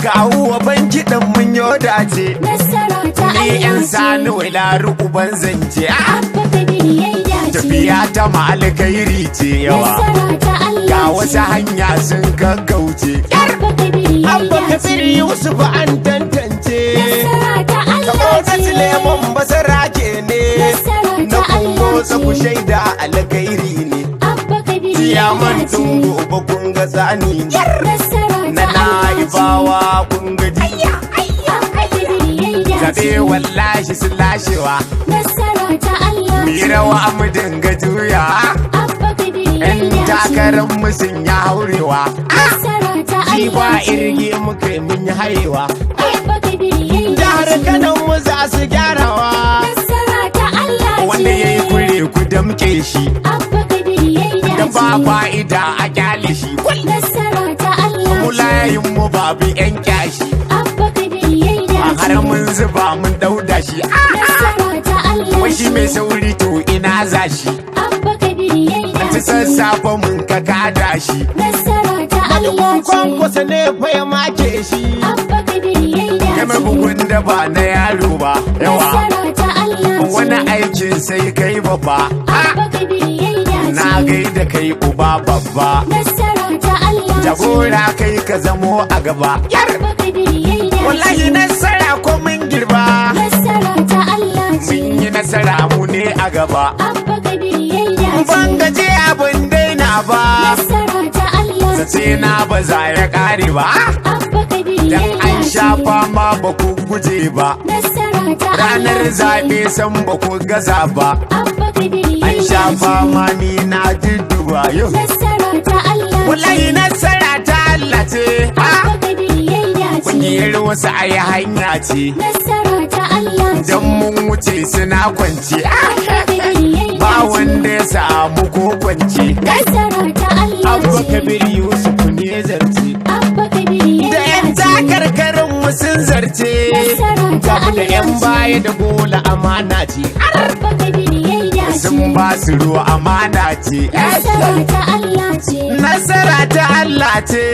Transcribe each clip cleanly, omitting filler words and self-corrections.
Kawo ban kiɗan mun yo dace. Nasara ta Ni Allah yan ce. sani wailaru uban zance. Abba Kabir yayi dace. Tafiya ta alkhairi ce yawa. Nasara ta Allah Ga ce. wasu hanya sun gaggauce. Abba Kabir yayi Abba dace. Kabir Yusuf an tantance. Nasara ta Allah Saboda ce. Suleiman basara ke ne. Nasara Na ta kungo Allah sa ku ce. shaida alkhairi ne. Abba Kabir Ciyaman yayi dace. tungo ba kun ga tsani ne. Nasara Na ta Allah ce. naibawa kun ga ji. Abba Kabir yayi dace. Zabe wallahi sun lashewa. Nasara ta Allah Mi ce. rawa mu dinga juya. Abba Kabir yayi Yan dace. takarar mu sun ya haurewa. Nasara ta Shi ba Allah ce. irge muka yi mun yi hayewa. Abba Kabir yayi Jihar dace. Kano mu za su gyarawa. Nasara ta Allah ce. Wanda ya yi kure ku damke shi. Abba Kabir yayi Da dace. ba fa'ida a kyale shi. Nasara ta Allah Mu ce. layin mu babu yan kyashi. Abba Kabir yayi A dace. har mun zuba mun dauda shi. Nasara ta Allah Wai shi mai ce. sauri to ina za shi. Abba Kabir yayi Ta dace. sassafe mun ka kada shi. Nasara ta Allah ce. Kwankwasa ne fa ya make shi. Abba Kabir yayi Kai dace. bugun da ba na yaro ba. Yawa. Nasara ta Allah ce. Wani aikin sai kai babba. Abba Kabir yayi dace. Na gaida kai uba babba. Nasara ta Allah ce. Jagora kai ka zamo a gaba. Abba Kabir yayi dace. Wallahi nasara ko mun girba. Nasara ta Allah ce. Mun yi nasara mu ne a gaba. Abba Kabir yayi dace. Ban gaje abin daina ba. Nasara ta Allah ce. Sace na ba za ya kare ba. Abba Kabir Dan yayi an dace. sha fama ba ku guje ba. Nasara ta Ranar Allah ce. zaɓe san ba ku gaza ba. Abba Kabir An yayi sha dace. fama ni na dudduba yau. Nasara ta Allah ce. Wallahi nasara ta Allah ce. Abba Kabir yayi dace. Kungiyar wasu ayi hanya ce. Nasara ta Allah ce. Dan mun wuce suna kwance. Abba Kabir yayi Ba dace. wanda ya samu ko kwance. Nasara ta Allah Abba ce. Kabir Yusuf ne zarce. Abba Kabir yayi Da yan dace. takarkarin mu sun zarce. Nasara ta Gabu da yan Allah ce. baya da gola amana ce. Abba Kabir yayi dace. Sun ba su ruwa amana ce. Nasara ta Allah ce. Nasara ta Allah ce.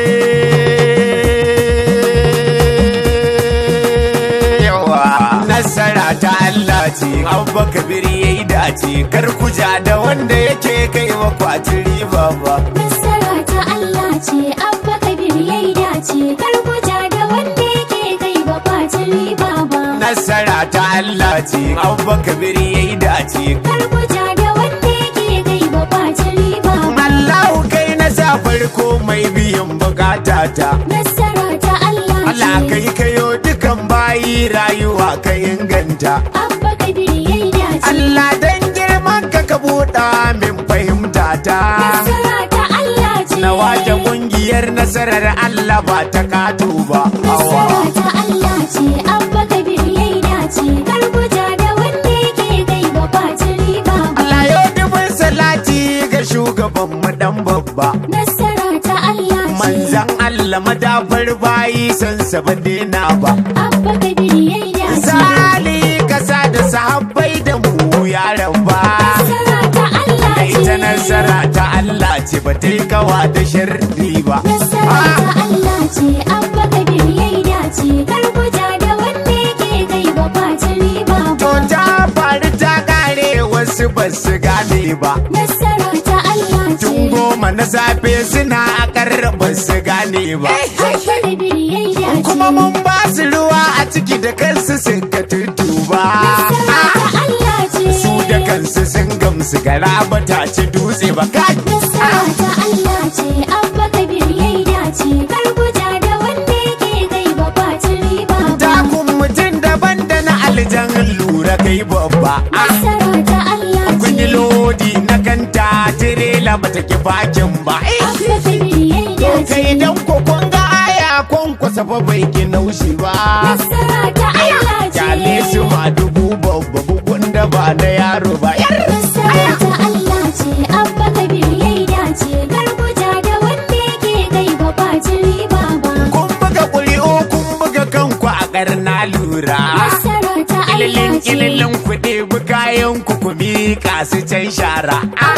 Yawa. Nasara ta Allah ce. Abba Kabir yayi dace. Kar ku ja da wanda yake kai wa kwatin riba ba. Nasara ta Allah ce. Abba Kabir yayi dace. Kar ku ja da wanda yake kai ba kwacin riba ba. Nasara ta Allah ce. Abba Kabir yayi dace. Kar ku ja da wanda yake kai ba kwacin riba ba. Allahu kai na sa farko mai biyan bukata ta. Nasara ta Allah ce. Allah kai kayo dukan bayi rayuwa ka inganta. Abba Kabir yayi dace. Allah dan girman ka buɗa min fahimta ta. Nasara ta Allah ce. Na wake kungiyar nasarar Allah ba ta kato ba. Nasara ta Allah ce. Abba Kabir yayi dace. Kar ku ja da wanda yake kai ba kwacin riba ba. Allah yau dubin salati ga shugaban mu dan babba. Nasara ta Allah ce. Manzan Allah madafar bayi san sa ba dena ba. Abba Kabir yayi dace. Sali kasa da sahabbai da mu yaran ba. Nasara ta Allah Da ita ce. nasara ta Allah ce ba ta yi kawa da sharri ba. Nasara ta Allah ce. Abba Kabir yayi dace. Kar ku ja da wanda yake kai ba kwacin riba To ba. ta faru ta kare wasu ba su gane ba. Nasara ta Allah ce. Tun goma na safe suna akar ba su gane ba. Abba Kabir yayi dace. Kuma mun ba su ruwa a ciki da kansu sun ka tutuba. Nasara ta Allah ce. Su da kansu sun gamsu gara ba ta ci dutse ba kai. Nasara ta Allah ce. Abba Kabir yayi dace. Kar ku ja da wanda yake kai ba kwacin riba ba. Takun mutum daban da na aljan lura kai babba. Nasara ta Allah Kun yi ce. lodi na kanta tirela ba ta ki bakin ba. Abba Kabir yayi dace. Kai dan ko kun ga aya kwankwasa fa bai ki naushi ba. Nasara ta Allah ce. Kyale su ma dubu babba bugun da ba na yaro ba. Nasara ta Allah ce. Abba Kabir yayi dace. Kar ku ja da wanda yake kai ba kwacin riba ba. Kun buga ƙuri'u kun buga kanku a ƙarna lura. Nasara ta Allah Kililin ce. kililin kuɗi bu kayan ku ku miƙa su can shara. A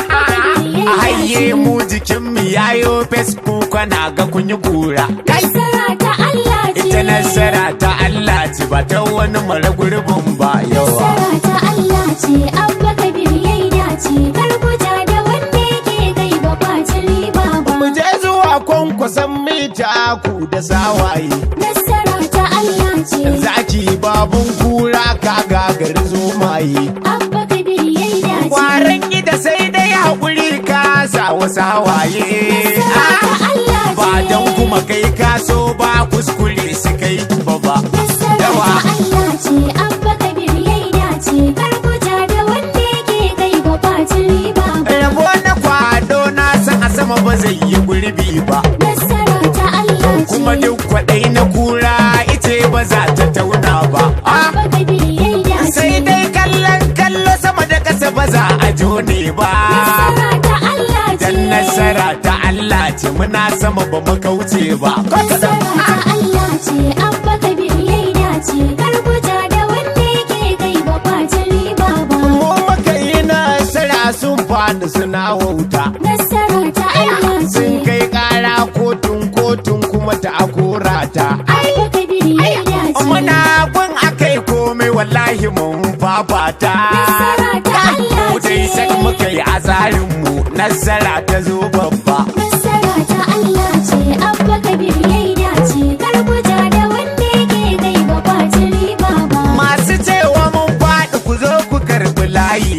haye mu jikin mu yayo fes ku kwana ga kun yi kura. Nasara ta Allah ce. Ita nasara ta Allah ce ba ta wani mara gurbin ba yawa. Nasara ta Allah ce, Abba Kabir yayi dace, kar ku ja da wanda yake kai ba kwacin riba ba. Mu je zuwa kwankwason mita ku da sawaye. Nasara ta Allah ce, Zaki babun kura ka gagari zomaye. Abba Kabir yayi dace. Kwaran gida sai dai haƙuri ka sa wasu hawaye. Nasara ta Allah ce. Ba don kuma kai kaso ba kuskure su kai ba. Nasara ta Allah ce, Abba Kabir yayi dace, kar ku ja da wanda yake kai ba kwacin riba ba. Rabo na kwado na san a sama ba zai yi gurbi ba. Nasara ta Allah ce, Kuma duk kwaɗai na kura ice ba za ta tauna ba. Abba Kabir yayi dace. Sai dai kallon kallo sama da ƙasa ba za a jone ba. Nasara ta Allah ce. Dan nasara ta Allah ce muna sama ba mu kauce ba. Nasara ta Allah ce, Abba Kabir yayi dace, kar ku ja da wanda yake kai ba kwacin riba ba. Mu muka yi nasara sun fadi suna wauta. Nasara ta Allah ce, Sun kai ƙara kotun kuma ta akorata. Abba Kabir yayi dace. Muna gun akai komai wallahi mun fafata. Nasara ta Allah Mu dai ce. sak muka yi azarinmu nasara ta zo babba. Nasara ta Allah ce, Abba Kabir yayi dace, kar ku ja da wanda yake kai ba kwacin riba ba. Masu cewa mun faɗi ku zo ku karɓi layi.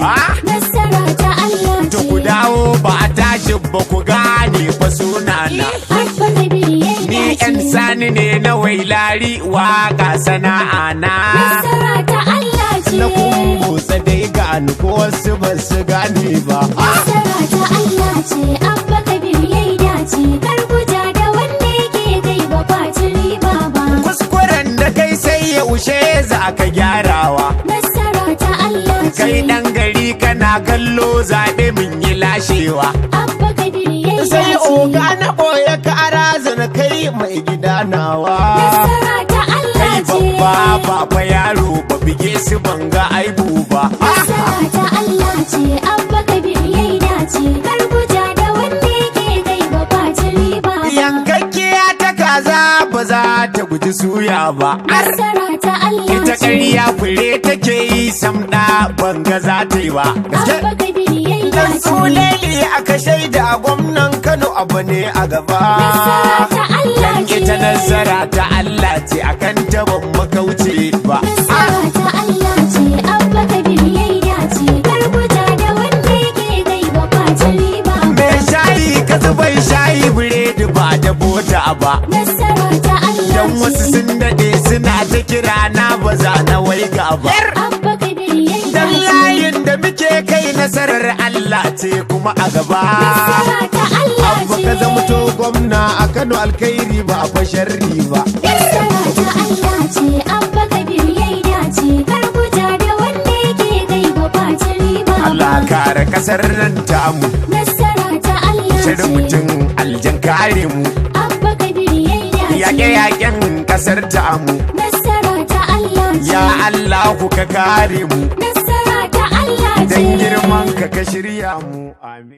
Nasara ta Allah To ce, ku dawo ba a tashi ba ku gane fa sunana. Abba Kabir yayi Ni dace. 'yan sani ne na wailari waka sana'a na. Nasara ta Allah ce. Na kumbutsa dai gani ko wasu ba su gane ba. Nasara ta Allah ce, Abba Kabir yayi dace, kar ku ja da wanda yake kai ba kwacin riba ba. Kuskuren da kai sai ya ushe za ka gyarawa. Nasara ta Allah ce, Kai ɗan gari kana kallo zaɓe mun yi lashewa. Abba Kabir yayi Sai dace. oga na ɓoye ka razana kai mai gida nawa. Nasara ta Allah Kai ce. babba baba yaro ba bige su banga aibu ba. Nasara ta Allah ce, Abba Kabir yayi dace, kar ku ja da wanda yake kai ba kwacin riba ba. Yankakkiya ta kaza ba za ta guji suya ba. Nasara ta Allah Ita ce. ƙarya fure take yi samɗa banga za ta yi ba. Gaske? Abba Kabir yayi Dan dace. tsuleli aka shaida gwamnan Kano abu ne a gaba. Nasara ta Allah Dan ce. ita nasara ta Allah ce akan ta ban makauce ba. Nasara ta Allah ce, Abba Kabir yayi dace, kar ku ja da wanda yake kai ba kwacin riba ba. Me shayi ka zubai shayi biredi ba da bota ba. Nasara ta Allah Dan wasu ce. sun daɗe suna ta kira na ba za na waiga ba. Abba Kabir yayi Dan dace. layin da muke kai nasarar Allah ce kuma a gaba. Nasara ta Allah Abba ce. ka zamto gwamna a Kano alkhairi ba fa sharri ba. Nasara ta Allah ce, Abba Kabir yayi dace, kar ku ja da wanda yake kai ba kwacin riba ba. Allah kare kasar nan tamu. Nasara ta Allah Cire ce. mutum aljan kare mu. Abba Kabir yayi dace. Yaƙe-yaƙen kasar tamu. Nasara ta Allah ce. Ya Allah ku ka kare mu. Nasara ta Allah ce. Dan girman ka ka shirya mu. Amin.